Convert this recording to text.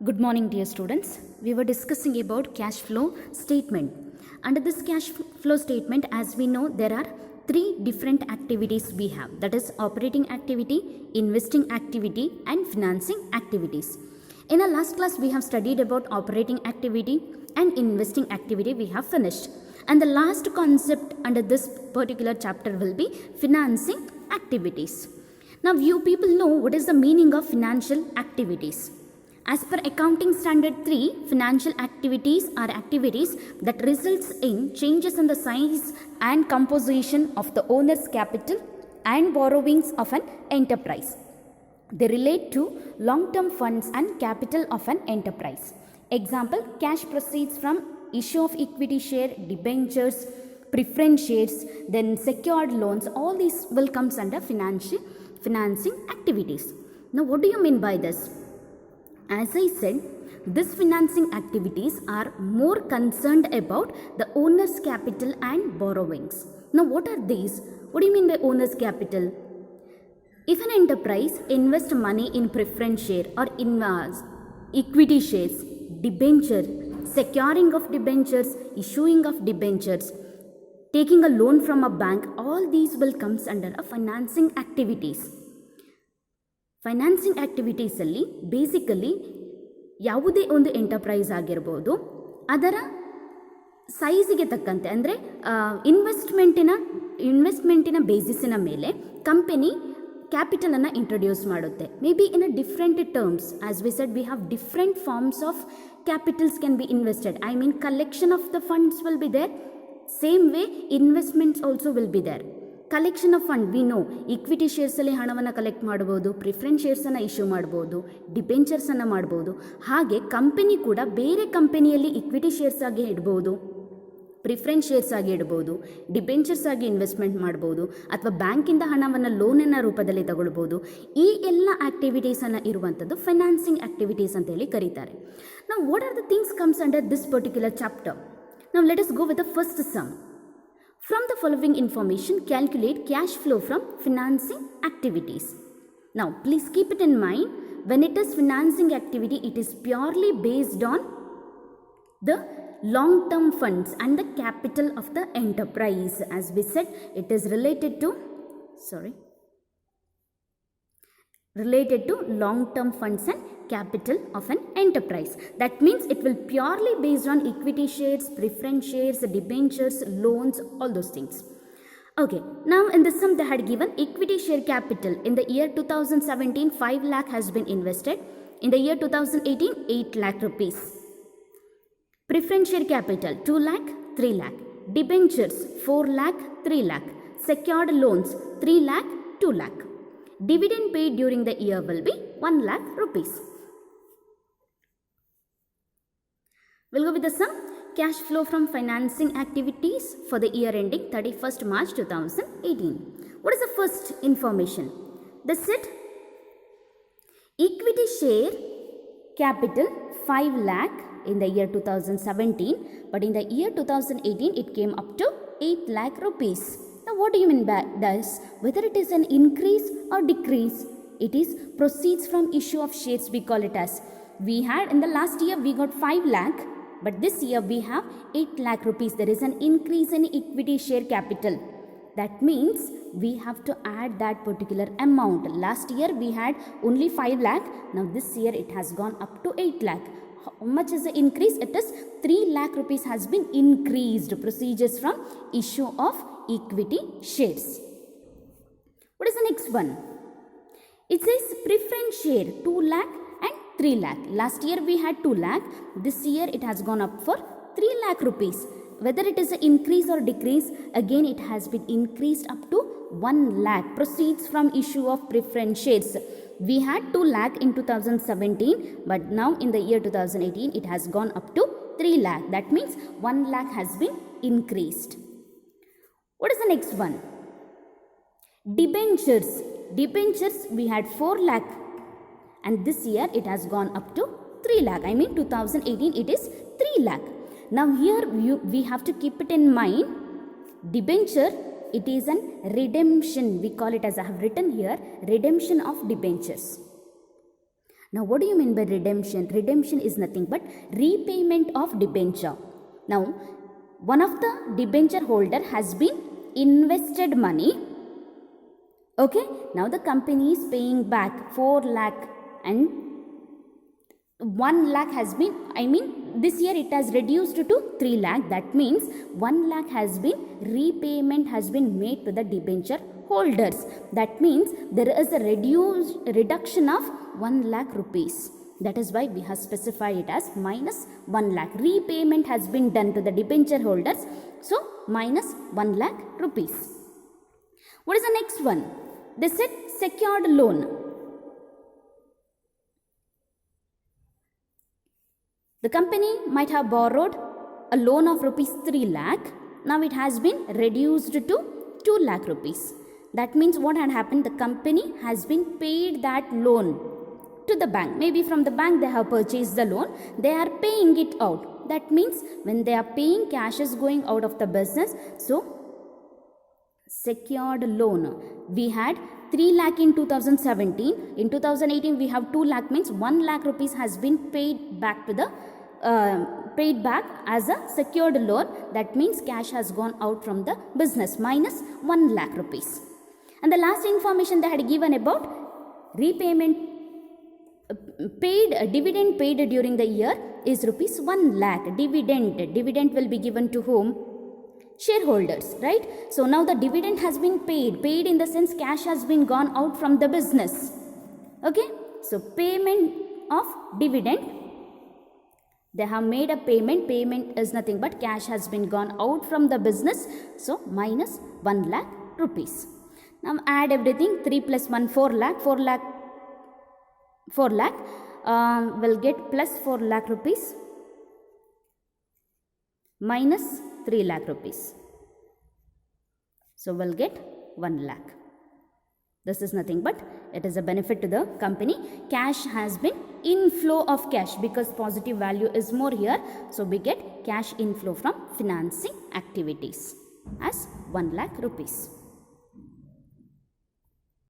Good morning, dear students. We were discussing about cash flow statement. Under this cash flow statement, as we know, there are three different activities we have. That is operating activity, investing activity, and financing activities. In our last class, we have studied about operating activity and investing activity we have finished. And the last concept under this particular chapter will be financing activities. Now, you people know what is the meaning of financial activities. As per Accounting Standard 3, financial activities are activities that results in changes in the size and composition of the owner's capital and borrowings of an enterprise. They relate to long-term funds and capital of an enterprise. Example, cash proceeds from issue of equity share, debentures, preference shares, then secured loans. All these will come under financing activities. Now, what do you mean by this? As I said, these financing activities are more concerned about the owner's capital and borrowings. Now, what are these? What do you mean by owner's capital? If an enterprise invests money in preference share or in equity shares, debenture, securing of debentures, issuing of debentures, taking a loan from a bank, all these will come under a financing activities. Financing ಆ್ಯಕ್ಟಿವಿಟೀಸಲ್ಲಿ basically ಯಾವುದೇ ಒಂದು enterprise ಆಗಿರ್ಬೋದು ಅದರ ಸೈಜಿಗೆ ತಕ್ಕಂತೆ ಅಂದರೆ ಇನ್ವೆಸ್ಟ್ಮೆಂಟಿನ ಬೇಸಿಸಿನ ಮೇಲೆ company ಕ್ಯಾಪಿಟಲನ್ನು introduce ಮಾಡುತ್ತೆ. Maybe in a different terms. As we said, we have different forms of capitals can be invested. I mean collection of the funds will be there. Same way investments also will be there. Collection of fund we know, equity ಶೇರ್ಸಲ್ಲಿ ಹಣವನ್ನು collect ಮಾಡ್ಬೋದು, preference ಶೇರ್ಸನ್ನು issue ಮಾಡ್ಬೋದು, ಡಿಬೆಂಚರ್ಸನ್ನು ಮಾಡ್ಬೋದು. ಹಾಗೆ company ಕೂಡ ಬೇರೆ ಕಂಪನಿಯಲ್ಲಿ equity shares ಆಗಿ ಇಡ್ಬೋದು, ಪ್ರಿಫರೆನ್ಸ್ ಶೇರ್ಸ್ ಆಗಿ ಇಡ್ಬೋದು, ಡಿಬೆಂಚರ್ಸ್ ಆಗಿ ಇನ್ವೆಸ್ಟ್ಮೆಂಟ್ ಮಾಡ್ಬೋದು, ಅಥವಾ ಬ್ಯಾಂಕಿಂದ ಹಣವನ್ನು ಲೋನಿನ ರೂಪದಲ್ಲಿ ತಗೊಳ್ಬೋದು. ಈ ಎಲ್ಲ ಆ್ಯಕ್ಟಿವಿಟೀಸನ್ನು ಇರುವಂಥದ್ದು ಫೈನಾನ್ಸಿಂಗ್ ಆ್ಯಕ್ಟಿವಿಟೀಸ್ ಅಂತೇಳಿ ಕರೀತಾರೆ. ನಾವು what are the things comes under this particular chapter? ನಾವು let us go with the first sum. From the following information, calculate cash flow from financing activities. Now, please keep it in mind, when it is financing activity, it is purely based on the long-term funds and the capital of the enterprise. As we said, it is related to long-term funds and capital of an enterprise. That means it will purely based on equity shares, preference shares, debentures, loans, all those things. Okay, now in this sum they had given equity share capital in the year 2017 5 lakh has been invested. In the year 2018 8 lakh rupees. Preference share capital 2 lakh 3 lakh. Debentures 4 lakh 3 lakh. Secured loans 3 lakh 2 lakh. Dividend paid during the year will be 1 lakh rupees. We'll go with the sum. Cash flow from financing activities for the year ending 31st March 2018. What is the first information? They said equity share capital 5 lakh in the year 2017, but in the year 2018 it came up to 8 lakh rupees. Now, what do you mean by this? Whether it is an increase or decrease, it is proceeds from issue of shares, we call it as. We had in the last year we got 5 lakh, but this year we have 8 lakh rupees. There is an increase in equity share capital. That means we have to add that particular amount. Last year we had only 5 lakh. Now this year it has gone up to 8 lakh. How much is the increase? It is 3 lakh rupees has been increased. Procedures from issue of equity shares. What is the next one? It says preference share 2 lakh and 3 lakh. Last year we had 2 lakh. This year it has gone up for 3 lakh rupees. Whether it is an increase or decrease, again it has been increased up to 1 lakh. Proceeds from issue of preference shares. We had 2 lakh in 2017, but now in the year 2018 it has gone up to 3 lakh. That means 1 lakh has been increased. What is the next one? Debentures. Debentures we had 4 lakh and this year it has gone up to 3 lakh. I mean 2018 it is 3 lakh. Now here we have to keep it in mind. Debenture, it is an redemption. We call it as I have written here, redemption of debentures. Now what do you mean by redemption? Redemption is nothing but repayment of debenture. Now one of the debenture holder has been invested money. Okay, now the company is paying back 4 lakh and 1 lakh has been, this year it has reduced to 3 lakh. That means 1 lakh has been, repayment has been made to the debenture holders. That means there is a reduction of 1 lakh rupees. That is why we have specified it as minus 1 lakh. Repayment has been done to the debenture holders. So minus 1 lakh rupees. What is the next one? They said secured loan. The company might have borrowed a loan of rupees 3 lakh. Now it has been reduced to 2 lakh rupees. That means what had happened? The company has been paid that loan to the bank. Maybe from the bank they have purchased the loan. They are paying it out. That means when they are paying, cash is going out of the business. So secured loan. We had 3 lakh in 2017. In 2018 we have 2 lakh, means 1 lakh rupees has been paid back to the paid back as a secured loan. That means cash has gone out from the business, minus 1 lakh rupees. And the last information they had given about repayment paid, dividend paid during the year is rupees 1 lakh. Dividend will be given to whom? Shareholders, right? So now the dividend has been paid in the sense cash has been gone out from the business. Okay, so payment of dividend, they have made a payment is nothing but cash has been gone out from the business. So minus 1 lakh rupees. Now add everything, 3 plus 1, 4 lakh, 4 lakh will get plus 4 lakh rupees minus 3 lakh rupees. So we'll get 1 lakh. This is nothing but it is a benefit to the company. Cash has been inflow of cash because positive value is more here. So we get cash inflow from financing activities as 1 lakh rupees.